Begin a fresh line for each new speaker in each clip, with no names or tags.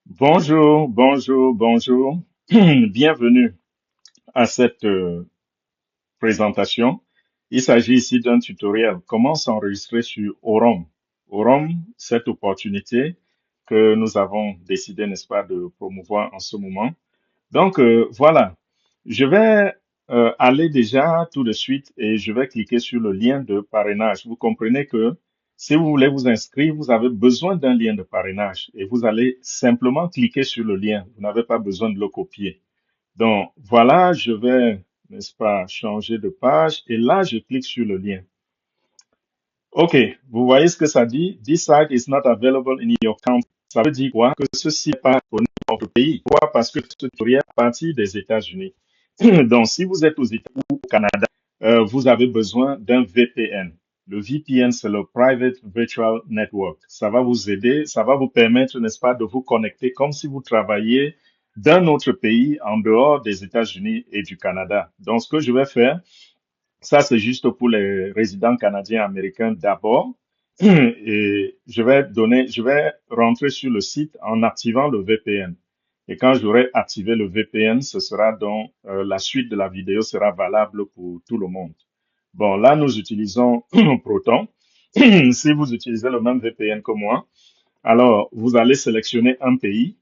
Bonjour, bonjour, bonjour. Bienvenue à cette présentation. Il s'agit ici d'un tutoriel. Comment s'enregistrer sur Aurum. Aurum, cette opportunité que nous avons décidé, n'est-ce pas, de promouvoir en ce moment. Donc, voilà. Je vais aller déjà tout de suite et je vais cliquer sur le lien de parrainage. Vous comprenez que si vous voulez vous inscrire, vous avez besoin d'un lien de parrainage et vous allez simplement cliquer sur le lien. Vous n'avez pas besoin de le copier. Donc, voilà, je vais, n'est-ce pas, changer de page et là, je clique sur le lien. OK, vous voyez ce que ça dit? This site is not available in your country. Ça veut dire quoi? Que ceci n'est pas disponible dans votre pays. Pourquoi? Parce que ce tutoriel est à partir des États-Unis. Donc, si vous êtes aux États-Unis ou au Canada, vous avez besoin d'un VPN. Le VPN, c'est le Private Virtual Network. Ça va vous aider, ça va vous permettre, n'est-ce pas, de vous connecter comme si vous travailliez d'un autre pays en dehors des États-Unis et du Canada. Donc, ce que je vais faire, ça, c'est juste pour les résidents canadiens américains d'abord. Et je vais rentrer sur le site en activant le VPN. Et quand j'aurai activé le VPN, ce sera donc la suite de la vidéo sera valable pour tout le monde. Bon, là, nous utilisons Proton. Si vous utilisez le même VPN que moi, alors vous allez sélectionner un pays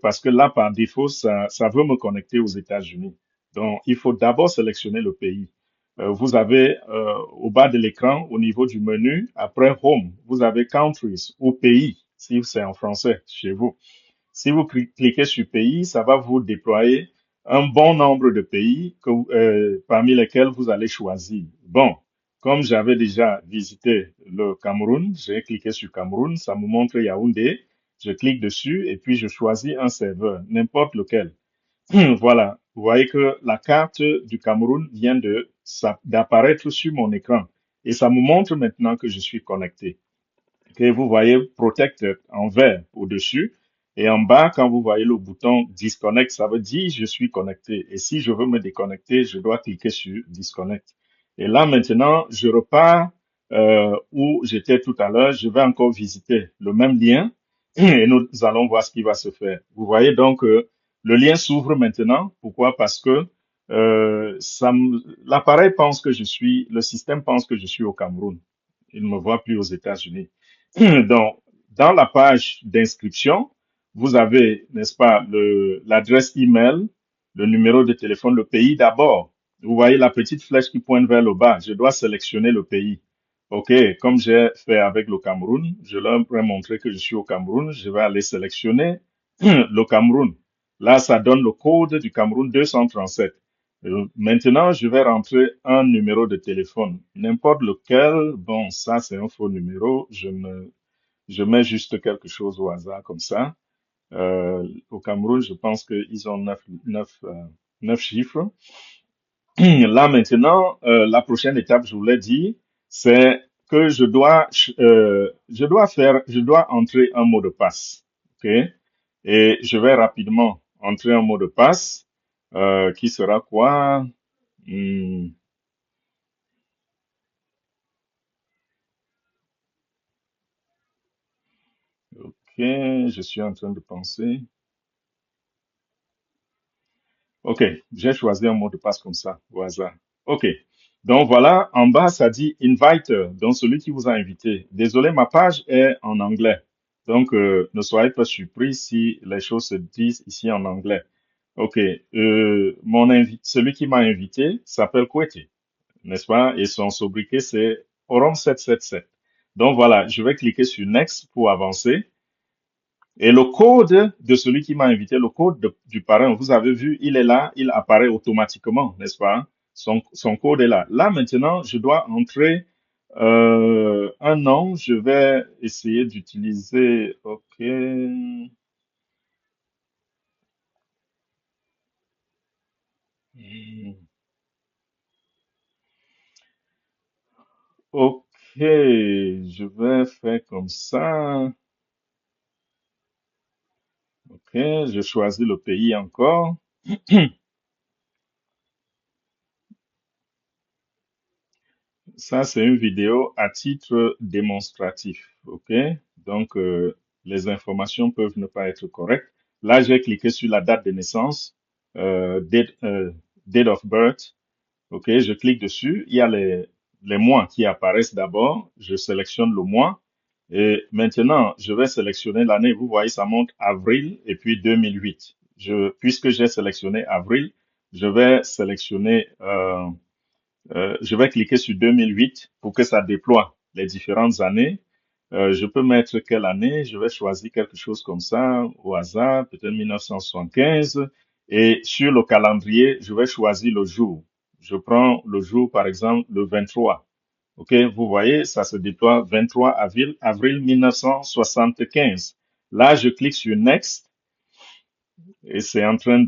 parce que là, par défaut, ça veut me connecter aux États-Unis. Donc, il faut d'abord sélectionner le pays. Vous avez au bas de l'écran, au niveau du menu, après Home, vous avez Countries ou Pays, si c'est en français chez vous. Si vous cliquez sur Pays, ça va vous déployer un bon nombre de pays parmi lesquels vous allez choisir. Bon, comme j'avais déjà visité le Cameroun, j'ai cliqué sur Cameroun, ça me montre Yaoundé, je clique dessus et puis je choisis un serveur, n'importe lequel. Voilà, vous voyez que la carte du Cameroun vient d'apparaître sur mon écran et ça me montre maintenant que je suis connecté. Ok, vous voyez Protected en vert au-dessus et en bas, quand vous voyez le bouton Disconnect, ça veut dire je suis connecté. Et si je veux me déconnecter, je dois cliquer sur Disconnect. Et là maintenant, je repars où j'étais tout à l'heure. Je vais encore visiter le même lien et nous allons voir ce qui va se faire. Vous voyez donc le lien s'ouvre maintenant. Pourquoi? Parce que l'appareil pense que le système pense que je suis au Cameroun. Il ne me voit plus aux États-Unis. Donc, dans la page d'inscription, vous avez, n'est-ce pas, l'adresse email, le numéro de téléphone, le pays d'abord. Vous voyez la petite flèche qui pointe vers le bas. Je dois sélectionner le pays. OK, comme j'ai fait avec le Cameroun, je leur ai montré que je suis au Cameroun. Je vais aller sélectionner le Cameroun. Là, ça donne le code du Cameroun 237. Maintenant, je vais rentrer un numéro de téléphone, n'importe lequel. Bon, ça, c'est un faux numéro. Je mets juste quelque chose au hasard comme ça. Au Cameroun, je pense qu'ils ont neuf chiffres. Là, maintenant, la prochaine étape, je voulais dire, c'est que je dois entrer un mot de passe. OK? Et je vais rapidement entrer un mot de passe, qui sera quoi? Hmm, ok, je suis en train de penser. Ok, j'ai choisi un mot de passe comme ça, au hasard. Ok, donc voilà, en bas, ça dit inviter, donc celui qui vous a invité. Désolé, ma page est en anglais. Donc, ne soyez pas surpris si les choses se disent ici en anglais. Ok, celui qui m'a invité s'appelle Kwete, n'est-ce pas? Et son sobriquet, c'est Orom 777. Donc voilà, je vais cliquer sur Next pour avancer. Et le code de celui qui m'a invité, le code du parrain, vous avez vu, il est là, il apparaît automatiquement, n'est-ce pas? Son code est là. Là, maintenant, je dois entrer un nom. Je vais essayer d'utiliser, OK. OK, je vais faire comme ça. OK, je choisis le pays encore. Ça, c'est une vidéo à titre démonstratif. OK? Donc, les informations peuvent ne pas être correctes. Là, j'ai cliqué sur la date de naissance, date of birth. OK, je clique dessus. Il y a les mois qui apparaissent d'abord. Je sélectionne le mois. Et maintenant, je vais sélectionner l'année. Vous voyez, ça montre avril et puis 2008. Puisque j'ai sélectionné avril, je vais sélectionner, je vais cliquer sur 2008 pour que ça déploie les différentes années. Je peux mettre quelle année? Je vais choisir quelque chose comme ça au hasard, peut-être 1975. Et sur le calendrier, je vais choisir le jour. Je prends le jour, par exemple, le 23. OK, vous voyez, ça se déploie 23 avril 1975. Là, je clique sur Next et c'est en train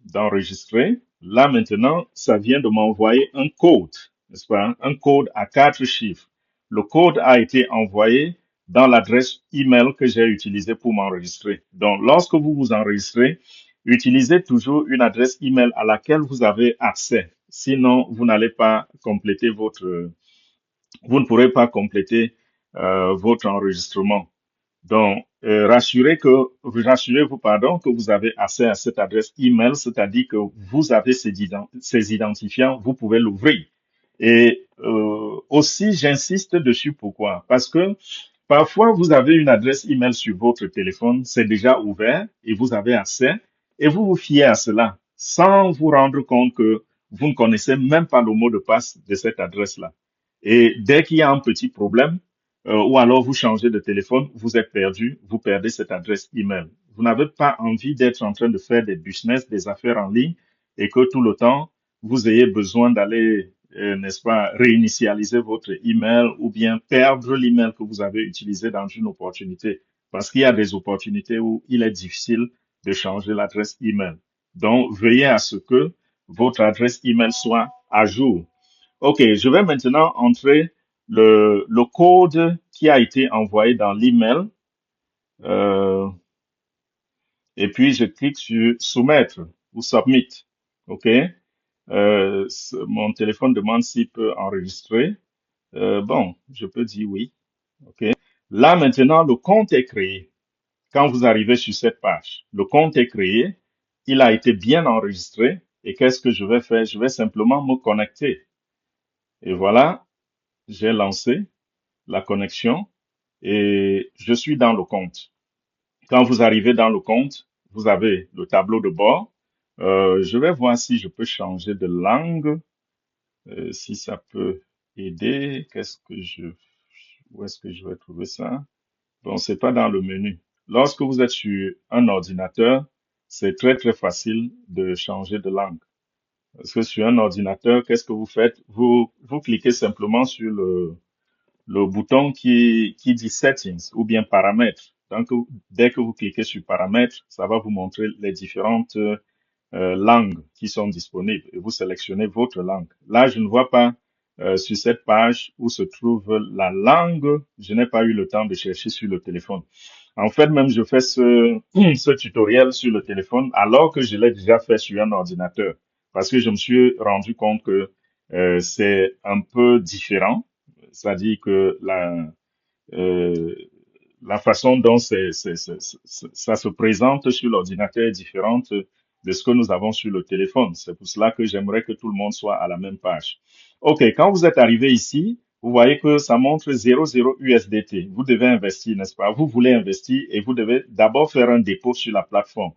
d'enregistrer. Là, maintenant, ça vient de m'envoyer un code, n'est-ce pas? Un code à 4 chiffres. Le code a été envoyé dans l'adresse email que j'ai utilisée pour m'enregistrer. Donc, lorsque vous vous enregistrez, utilisez toujours une adresse email à laquelle vous avez accès. Sinon, vous n'allez pas compléter vous ne pourrez pas compléter votre enregistrement. Donc, rassurez-vous, pardon, que vous avez accès à cette adresse email, c'est-à-dire que vous avez ces identifiants, vous pouvez l'ouvrir. Et aussi, j'insiste dessus, pourquoi? Parce que parfois, vous avez une adresse email sur votre téléphone, c'est déjà ouvert et vous avez accès, et vous vous fiez à cela sans vous rendre compte que vous ne connaissez même pas le mot de passe de cette adresse-là. Et dès qu'il y a un petit problème, ou alors vous changez de téléphone, vous êtes perdu, vous perdez cette adresse email. Vous n'avez pas envie d'être en train de faire des business, des affaires en ligne, et que tout le temps, vous ayez besoin d'aller, n'est-ce pas, réinitialiser votre email ou bien perdre l'email que vous avez utilisé dans une opportunité. Parce qu'il y a des opportunités où il est difficile de changer l'adresse email. Donc, veillez à ce que votre adresse email soit à jour. OK, je vais maintenant entrer le code qui a été envoyé dans l'email euh, et puis je clique sur soumettre ou submit. OK, mon téléphone demande s'il peut enregistrer. Bon, je peux dire oui. OK. Là maintenant, le compte est créé. Quand vous arrivez sur cette page, le compte est créé, il a été bien enregistré. Et qu'est-ce que je vais faire? Je vais simplement me connecter. Et voilà, j'ai lancé la connexion et je suis dans le compte. Quand vous arrivez dans le compte, vous avez le tableau de bord. Je vais voir si je peux changer de langue, si ça peut aider. Où est-ce que je vais trouver ça? Bon, c'est pas dans le menu. Lorsque vous êtes sur un ordinateur, c'est très très facile de changer de langue. Parce que sur un ordinateur, qu'est-ce que vous faites? Vous cliquez simplement sur le bouton qui dit Settings ou bien Paramètres. Donc, dès que vous cliquez sur Paramètres, ça va vous montrer les différentes langues qui sont disponibles et vous sélectionnez votre langue. Là, je ne vois pas sur cette page où se trouve la langue. Je n'ai pas eu le temps de chercher sur le téléphone. En fait, même je fais ce tutoriel sur le téléphone alors que je l'ai déjà fait sur un ordinateur parce que je me suis rendu compte que c'est un peu différent. C'est-à-dire que euh, la façon dont ça se présente sur l'ordinateur est différente de ce que nous avons sur le téléphone. C'est pour cela que j'aimerais que tout le monde soit à la même page. OK, quand vous êtes arrivé ici, vous voyez que ça montre 00 USDT. Vous devez investir, n'est-ce pas? Vous voulez investir et vous devez d'abord faire un dépôt sur la plateforme.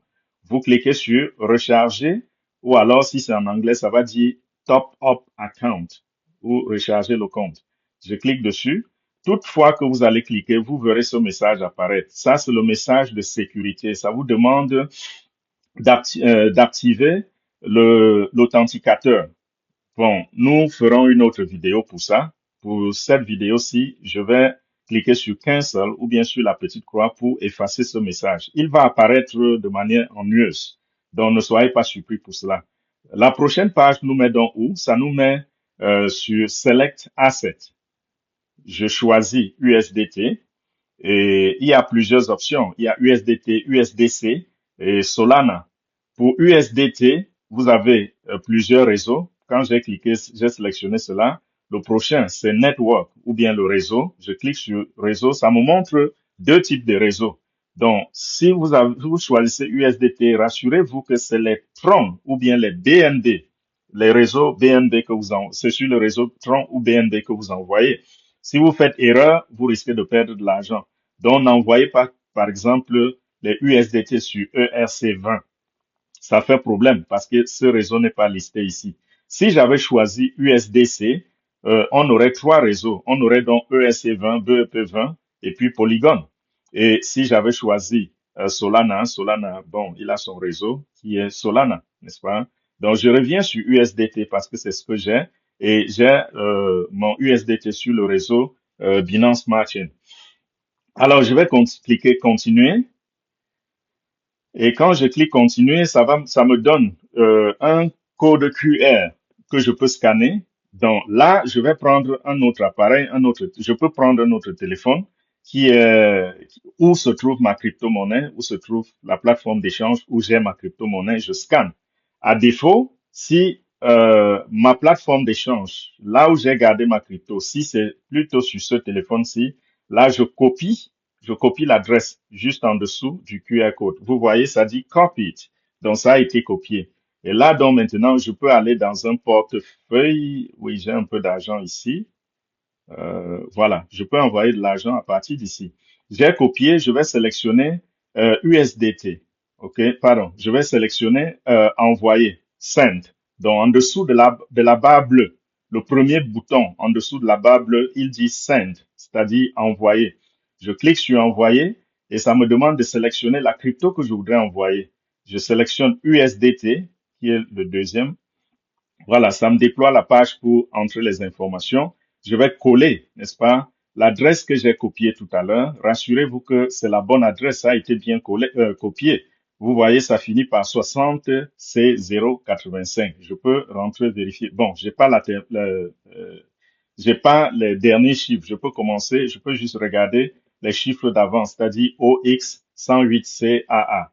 Vous cliquez sur recharger ou alors si c'est en anglais, ça va dire top up account ou recharger le compte. Je clique dessus. Toutefois que vous allez cliquer, vous verrez ce message apparaître. Ça, c'est le message de sécurité. Ça vous demande d'activer l'authenticateur. Bon, nous ferons une autre vidéo pour ça. Pour cette vidéo-ci, je vais cliquer sur Cancel ou bien sur la petite croix pour effacer ce message. Il va apparaître de manière ennuyeuse. Donc, ne soyez pas surpris pour cela. La prochaine page nous met dans où? Ça nous met sur Select Asset. Je choisis USDT et il y a plusieurs options. Il y a USDT, USDC et Solana. Pour USDT, vous avez plusieurs réseaux. Quand j'ai cliqué, j'ai sélectionné cela. Le prochain, c'est Network ou bien le réseau. Je clique sur réseau. Ça me montre deux types de réseaux. Donc, si vous choisissez USDT, rassurez-vous que c'est les Tron ou bien les BNB, les réseaux BNB que c'est sur le réseau Tron ou BNB que vous envoyez. Si vous faites erreur, vous risquez de perdre de l'argent. Donc, n'envoyez pas, par exemple, les USDT sur ERC20. Ça fait problème parce que ce réseau n'est pas listé ici. Si j'avais choisi USDC, on aurait trois réseaux. On aurait donc ESC20, BEP20 et puis Polygon. Et si j'avais choisi Solana, bon, il a son réseau qui est Solana, n'est-ce pas? Donc, je reviens sur USDT parce que c'est ce que j'ai. Et j'ai mon USDT sur le réseau Binance Smart Chain. Alors, je vais cliquer continuer. Et quand je clique continuer, ça me donne un code QR que je peux scanner. Donc là, je vais prendre un autre appareil, je peux prendre un autre téléphone qui est où se trouve ma crypto-monnaie, où se trouve la plateforme d'échange où j'ai ma crypto-monnaie, je scanne. À défaut, si ma plateforme d'échange, là où j'ai gardé ma crypto, si c'est plutôt sur ce téléphone-ci, là je copie l'adresse juste en dessous du QR code. Vous voyez, ça dit copy it. Donc, ça a été copié. Et là, donc, maintenant, je peux aller dans un portefeuille. Oui, j'ai un peu d'argent ici. Voilà, je peux envoyer de l'argent à partir d'ici. J'ai copié, je vais sélectionner USDT. OK, pardon, je vais sélectionner envoyer, send. Donc, en dessous de la barre bleue, le premier bouton en dessous de la barre bleue, il dit send, c'est-à-dire envoyer. Je clique sur envoyer et ça me demande de sélectionner la crypto que je voudrais envoyer. Je sélectionne USDT, qui est le deuxième. Voilà, ça me déploie la page pour entrer les informations. Je vais coller, n'est-ce pas, l'adresse que j'ai copiée tout à l'heure. Rassurez-vous que c'est la bonne adresse, ça a été bien copié. Vous voyez, ça finit par 60 C085. Je peux rentrer vérifier. Bon, j'ai pas les derniers chiffres. Je peux commencer, je peux juste regarder les chiffres d'avant, c'est-à-dire OX 108CAA.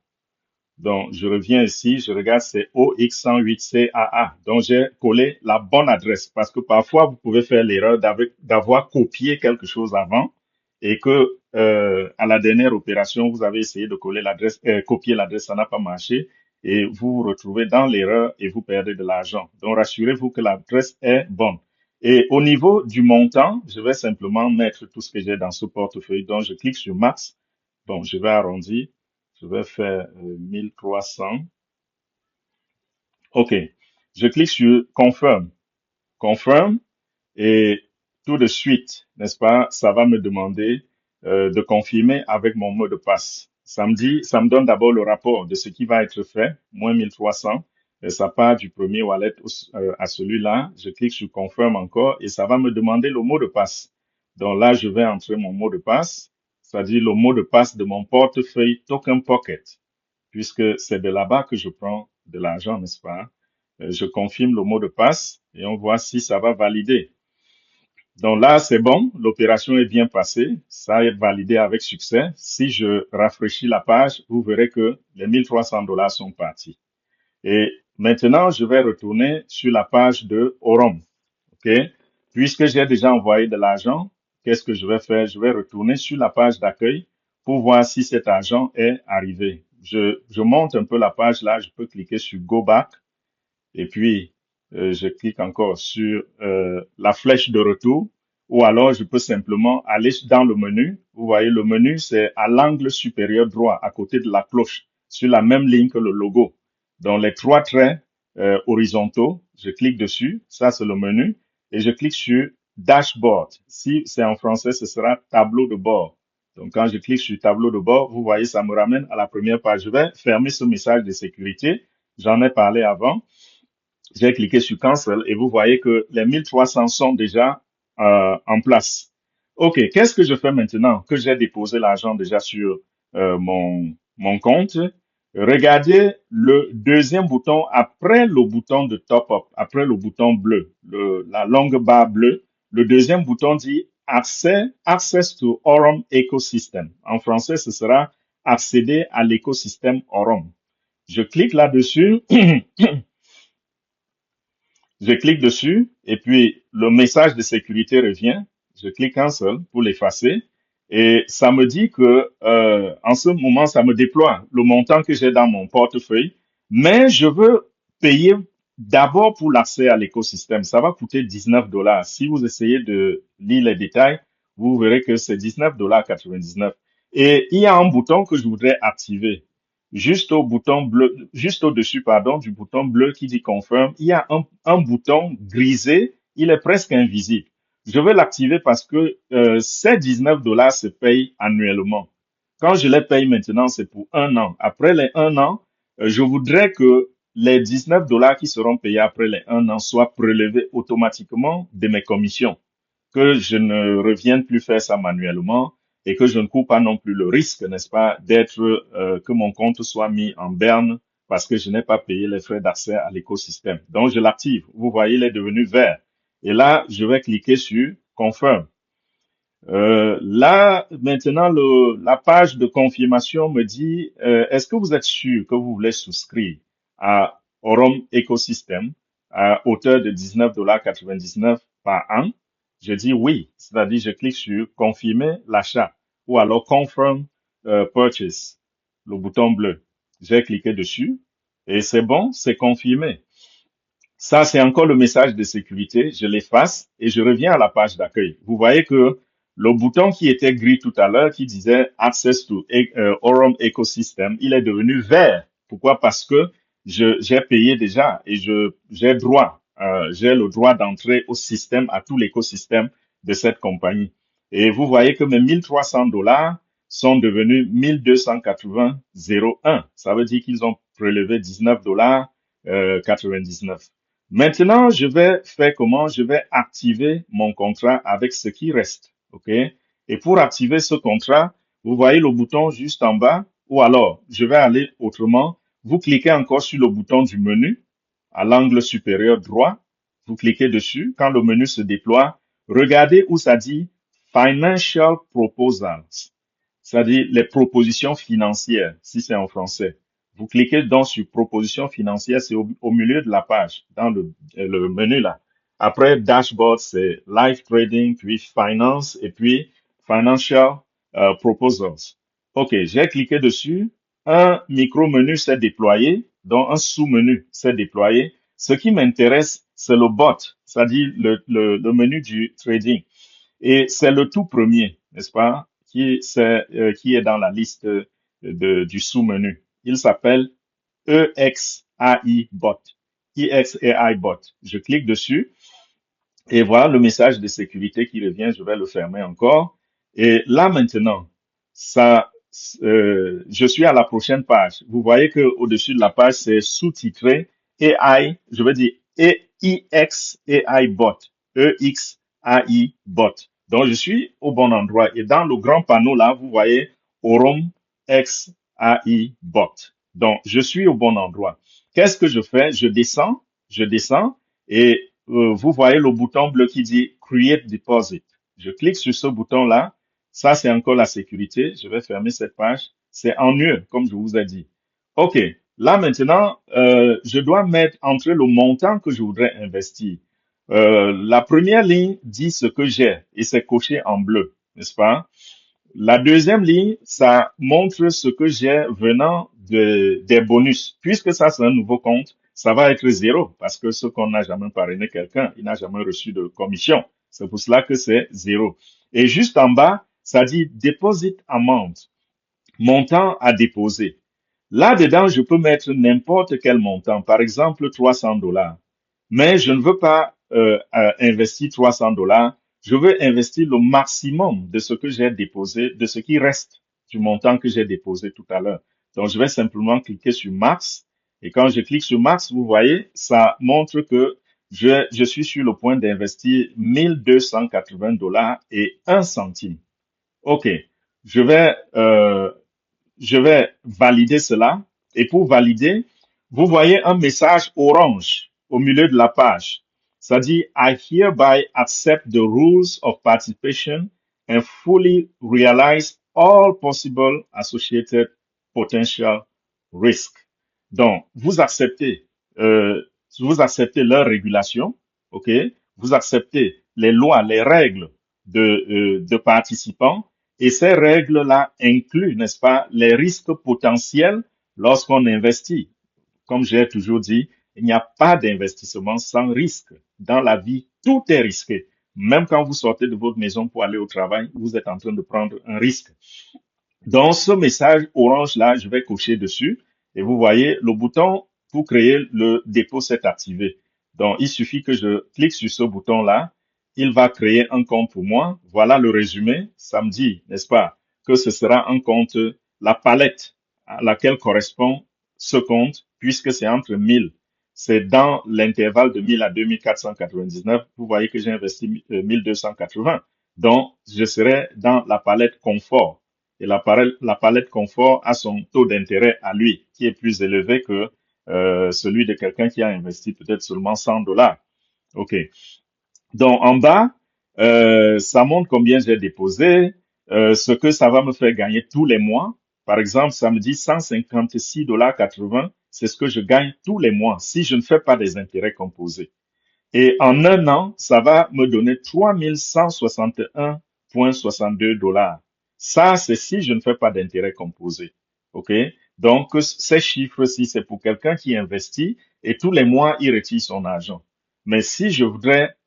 Donc, je reviens ici, je regarde, c'est OX108CAA. Donc, j'ai collé la bonne adresse parce que parfois, vous pouvez faire l'erreur d'avoir copié quelque chose avant et que à la dernière opération, vous avez essayé de copier l'adresse, ça n'a pas marché et vous vous retrouvez dans l'erreur et vous perdez de l'argent. Donc, rassurez-vous que l'adresse est bonne. Et au niveau du montant, je vais simplement mettre tout ce que j'ai dans ce portefeuille. Donc, je clique sur Max. Bon, je vais arrondir. Je vais faire 1300. OK. Je clique sur Confirm. Confirm et tout de suite, n'est-ce pas, ça va me demander de confirmer avec mon mot de passe. Ça me donne d'abord le rapport de ce qui va être fait, moins 1300. Et ça part du premier wallet à celui-là. Je clique sur Confirm encore et ça va me demander le mot de passe. Donc là, je vais entrer mon mot de passe, c'est-à-dire le mot de passe de mon portefeuille Token Pocket, puisque c'est de là-bas que je prends de l'argent, n'est-ce pas? Je confirme le mot de passe et on voit si ça va valider. Donc là, c'est bon, l'opération est bien passée, ça est validé avec succès. Si je rafraîchis la page, vous verrez que les 1300 dollars sont partis. Et maintenant, je vais retourner sur la page de Orom. OK? Puisque j'ai déjà envoyé de l'argent, qu'est-ce que je vais faire? Je vais retourner sur la page d'accueil pour voir si cet argent est arrivé. Je monte un peu la page là, je peux cliquer sur Go Back et puis je clique encore sur la flèche de retour ou alors je peux simplement aller dans le menu. Vous voyez, le menu, c'est à l'angle supérieur droit, à côté de la cloche, sur la même ligne que le logo. Dans les trois traits horizontaux, je clique dessus, ça c'est le menu, et je clique sur Dashboard. Si c'est en français, ce sera tableau de bord. Donc quand je clique sur tableau de bord, vous voyez, ça me ramène à la première page. Je vais fermer ce message de sécurité. J'en ai parlé avant. J'ai cliqué sur Cancel et vous voyez que les 1300 sont déjà en place. OK, qu'est-ce que je fais maintenant que j'ai déposé l'argent déjà sur mon compte? Regardez le deuxième bouton après le bouton de Top Up, après le bouton bleu, la longue barre bleue. Le deuxième bouton dit Access to Aurum Ecosystem. En français, ce sera accéder à l'écosystème Aurum. Je clique là-dessus. Je clique dessus et puis le message de sécurité revient. Je clique Cancel pour l'effacer Et ça me dit que en ce moment, ça me déploie le montant que j'ai dans mon portefeuille, mais je veux payer d'abord pour l'accès à l'écosystème. Ça va coûter 19 dollars. Si vous essayez de lire les détails, vous verrez que c'est 19,99 $. Et il y a un bouton que je voudrais activer. Juste au bouton bleu, juste au-dessus, pardon, du bouton bleu qui dit confirm, il y a un bouton grisé, il est presque invisible. Je vais l'activer parce que ces 19 dollars se payent annuellement. Quand je les paye maintenant, c'est pour un an. Après les un an, je voudrais que les 19 dollars qui seront payés après les un an soient prélevés automatiquement de mes commissions, que je ne revienne plus faire ça manuellement et que je ne cours pas non plus le risque, n'est-ce pas, d'être que mon compte soit mis en berne parce que je n'ai pas payé les frais d'accès à l'écosystème. Donc je l'active. Vous voyez, il est devenu vert. Et là, je vais cliquer sur Confirm. Là, maintenant, la page de confirmation me dit, est-ce que vous êtes sûr que vous voulez souscrire à Aurum Ecosystem à hauteur de 19,99 $ par an? Je dis oui, c'est-à-dire je clique sur confirmer l'achat ou alors confirm purchase, le bouton bleu. J'ai cliqué dessus et c'est bon, c'est confirmé. Ça, c'est encore le message de sécurité. Je l'efface et je reviens à la page d'accueil. Vous voyez que le bouton qui était gris tout à l'heure, qui disait Access to Aurum Ecosystem, il est devenu vert. Pourquoi? Parce que j'ai payé déjà et j'ai le droit d'entrer au système, à tout l'écosystème de cette compagnie. Et vous voyez que mes 1300 dollars sont devenus 1280,01. Ça veut dire qu'ils ont prélevé 19 dollars 99. Maintenant, je vais faire comment? Je vais activer mon contrat avec ce qui reste. OK? Et pour activer ce contrat, vous voyez le bouton juste en bas, ou alors, je vais aller autrement. Vous cliquez encore sur le bouton du menu à l'angle supérieur droit. Vous cliquez dessus. Quand le menu se déploie, regardez où ça dit Financial Proposals. C'est-à-dire les propositions financières, si c'est en français. Vous cliquez donc sur propositions financières, c'est au milieu de la page, dans le menu là. Après dashboard, c'est live trading, puis finance, et puis financial proposals. OK, j'ai cliqué dessus. Un micro-menu s'est déployé, donc un sous-menu s'est déployé. Ce qui m'intéresse, c'est le bot, c'est-à-dire le menu du trading. Et c'est le tout premier, n'est-ce pas, qui est dans la liste du sous-menu. Il s'appelle EXAI Bot. EXAI Bot. Je clique dessus et voilà le message de sécurité qui revient. Je vais le fermer encore. Et là maintenant, je suis à la prochaine page. Vous voyez que au-dessus de la page, c'est sous-titré AI, je veux dire EXAI Bot. EXAI Bot. Donc, je suis au bon endroit. Et dans le grand panneau là, vous voyez Aurum XAI Bot. Donc, je suis au bon endroit. Qu'est-ce que je fais? Je descends et vous voyez le bouton bleu qui dit Create Deposit. Je clique sur ce bouton-là. Ça, c'est encore la sécurité. Je vais fermer cette page. C'est ennuyeux, comme je vous ai dit. OK. Là, maintenant, je dois entrer le montant que je voudrais investir. La première ligne dit ce que j'ai et c'est coché en bleu, n'est-ce pas? La deuxième ligne, ça montre ce que j'ai venant des bonus. Puisque ça, c'est un nouveau compte, ça va être zéro parce que ce qu'on n'a jamais parrainé quelqu'un, il n'a jamais reçu de commission. C'est pour cela que c'est zéro. Et juste en bas, ça dit Deposit Amount, montant à déposer. Là-dedans, je peux mettre n'importe quel montant, par exemple 300 dollars. Mais je ne veux pas investir 300 dollars. Je veux investir le maximum de ce que j'ai déposé, de ce qui reste du montant que j'ai déposé tout à l'heure. Donc, je vais simplement cliquer sur Max. Et quand je clique sur Max, vous voyez, ça montre que je suis sur le point d'investir 1280 dollars et 1 centime. OK. Je vais je vais valider cela. Et pour valider, vous voyez un message orange au milieu de la page. Ça dit, I hereby accept the rules of participation and fully realize all possible associated potential risks. Donc, vous acceptez leurs régulations, ok? Vous acceptez les lois, les règles de participants Et ces règles-là incluent, n'est-ce pas, les risques potentiels lorsqu'on investit. Comme j'ai toujours dit, il n'y a pas d'investissement sans risque. Dans la vie, tout est risqué. Même quand vous sortez de votre maison pour aller au travail, vous êtes en train de prendre un risque. Dans ce message orange là, je vais cocher dessus et vous voyez le bouton pour créer le dépôt s'est activé. Donc, il suffit que je clique sur ce bouton là. Il va créer un compte pour moi. Voilà le résumé. Ça me dit, n'est-ce pas, que ce sera un compte, la palette à laquelle correspond ce compte, puisque c'est entre 1000. C'est dans l'intervalle de 1000 à 2499. Vous voyez que j'ai investi 1280. Donc, je serai dans la palette confort. Et la palette confort a son taux d'intérêt à lui, qui est plus élevé que celui de quelqu'un qui a investi peut-être seulement 100 dollars. OK. Donc, en bas, ça montre combien j'ai déposé, ce que ça va me faire gagner tous les mois. Par exemple, ça me dit 156,80 dollars. C'est ce que je gagne tous les mois si je ne fais pas des intérêts composés. Et en un an, ça va me donner 3161,62 dollars. Ça, c'est si je ne fais pas d'intérêt composé. OK? Donc, ces chiffres-ci, c'est pour quelqu'un qui investit et tous les mois, il retire son argent. Mais si je voudrais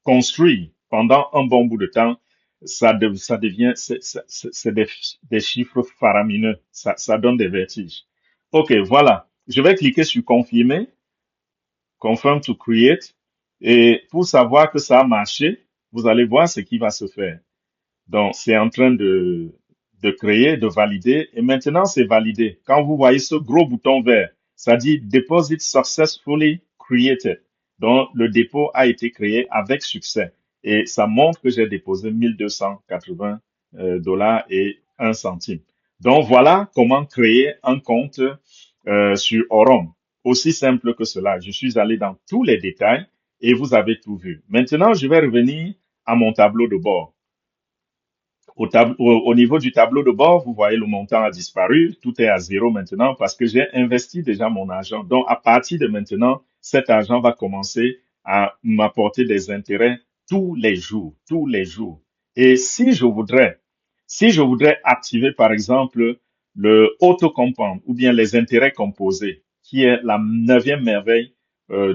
construire pendant un bon bout de temps, ça devient, c'est des chiffres faramineux. Ça donne des vertiges. OK, voilà. Je vais cliquer sur confirmer. Confirm to create. Et pour savoir que ça a marché, vous allez voir ce qui va se faire. Donc, c'est en train de créer, de valider. Et maintenant, c'est validé. Quand vous voyez ce gros bouton vert, ça dit Deposit successfully created. Donc, le dépôt a été créé avec succès. Et ça montre que j'ai déposé 1280 dollars et 1 centime. Donc, voilà comment créer un compte sur Orum. Aussi simple que cela. Je suis allé dans tous les détails et vous avez tout vu. Maintenant, je vais revenir à mon tableau de bord. Au niveau du tableau de bord, vous voyez le montant a disparu. Tout est à zéro maintenant parce que j'ai investi déjà mon argent. Donc, à partir de maintenant, cet argent va commencer à m'apporter des intérêts tous les jours, tous les jours. Et si je voudrais activer, par exemple, le auto-compound ou bien les intérêts composés, qui est la neuvième merveille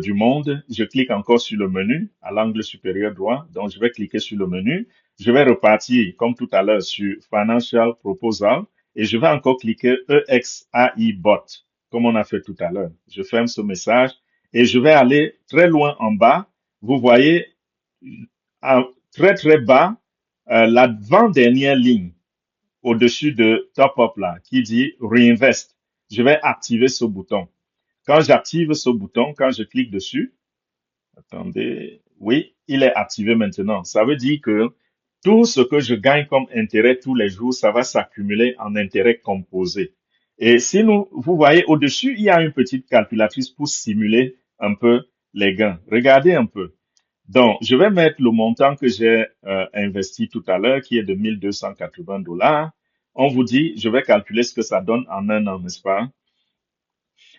du monde, je clique encore sur le menu à l'angle supérieur droit. Donc, je vais cliquer sur le menu. Je vais repartir, comme tout à l'heure, sur Financial Proposal et je vais encore cliquer EXAI Bot, comme on a fait tout à l'heure. Je ferme ce message et je vais aller très loin en bas. Vous voyez, très très bas, l'avant-dernière ligne au-dessus de Top Up là, qui dit Reinvest. Je vais activer ce bouton. Quand j'active ce bouton, quand je clique dessus, attendez, oui, il est activé maintenant. Ça veut dire que tout ce que je gagne comme intérêt tous les jours, ça va s'accumuler en intérêt composé. Et si vous voyez au-dessus, il y a une petite calculatrice pour simuler un peu les gains. Regardez un peu. Donc, je vais mettre le montant que j'ai investi tout à l'heure, qui est de 1280 dollars. On vous dit, je vais calculer ce que ça donne en un an, n'est-ce pas?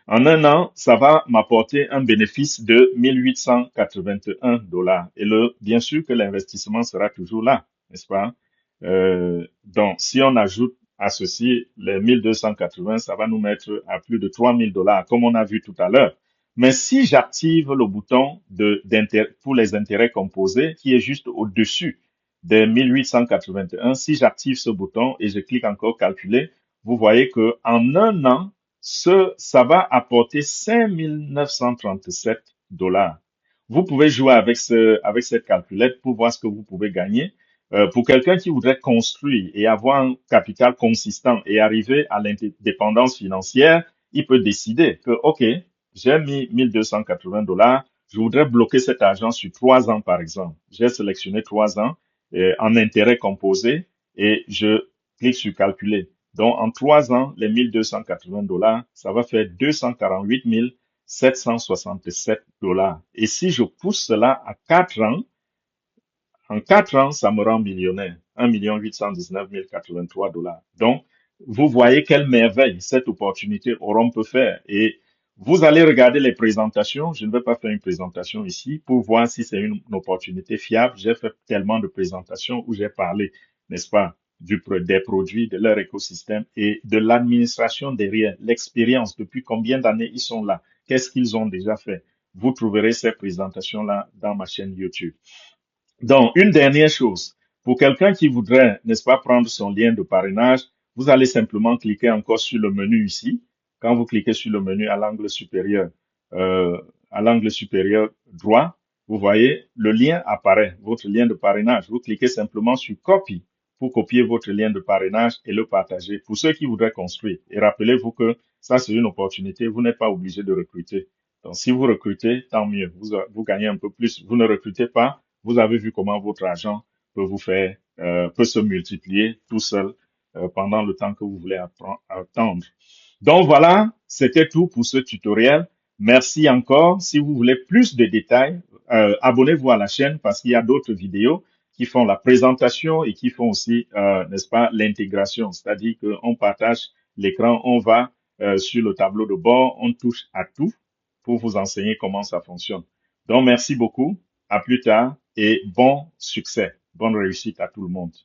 En un an, ça va m'apporter un bénéfice de 1881 dollars. Et bien sûr que l'investissement sera toujours là, n'est-ce pas? Donc, si on ajoute à ceci les 1280, ça va nous mettre à plus de 3000 dollars, comme on a vu tout à l'heure. Mais si j'active le bouton pour les intérêts composés, qui est juste au-dessus des 1881, si j'active ce bouton et je clique encore calculer, vous voyez que en un an, ça va apporter 5937 dollars. Vous pouvez jouer avec cette calculette pour voir ce que vous pouvez gagner. Pour quelqu'un qui voudrait construire et avoir un capital consistant et arriver à l'indépendance financière, il peut décider que, OK, j'ai mis 1280 dollars, je voudrais bloquer cet argent sur 3 ans, par exemple. J'ai sélectionné 3 ans en intérêt composé et je clique sur calculer. Donc, en 3 ans, les 1280 dollars, ça va faire 248 767 dollars. Et si je pousse cela à 4 ans, en 4 ans, ça me rend millionnaire. 1 819 083 dollars. Donc, vous voyez quelle merveille cette opportunité Orum peut faire. Et vous allez regarder les présentations. Je ne vais pas faire une présentation ici pour voir si c'est une opportunité fiable. J'ai fait tellement de présentations où j'ai parlé, n'est-ce pas, des produits, de leur écosystème et de l'administration derrière, l'expérience, depuis combien d'années ils sont là, qu'est-ce qu'ils ont déjà fait. Vous trouverez ces présentations-là dans ma chaîne YouTube. Donc, une dernière chose, pour quelqu'un qui voudrait, n'est-ce pas, prendre son lien de parrainage, vous allez simplement cliquer encore sur le menu ici. Quand vous cliquez sur le menu euh, à l'angle supérieur droit, vous voyez, le lien apparaît, votre lien de parrainage. Vous cliquez simplement sur copie pour copier votre lien de parrainage et le partager pour ceux qui voudraient construire. Et rappelez-vous que ça, c'est une opportunité. Vous n'êtes pas obligé de recruter. Donc, si vous recrutez, tant mieux. Vous gagnez un peu plus. Vous ne recrutez pas, vous avez vu comment votre argent peut se multiplier tout seul pendant le temps que vous voulez attendre. Donc voilà, c'était tout pour ce tutoriel. Merci encore. Si vous voulez plus de détails, abonnez-vous à la chaîne parce qu'il y a d'autres vidéos qui font la présentation et qui font aussi, n'est-ce pas, l'intégration. C'est-à-dire qu'on partage l'écran, on va sur le tableau de bord, on touche à tout pour vous enseigner comment ça fonctionne. Donc merci beaucoup. À plus tard et bon succès, bonne réussite à tout le monde.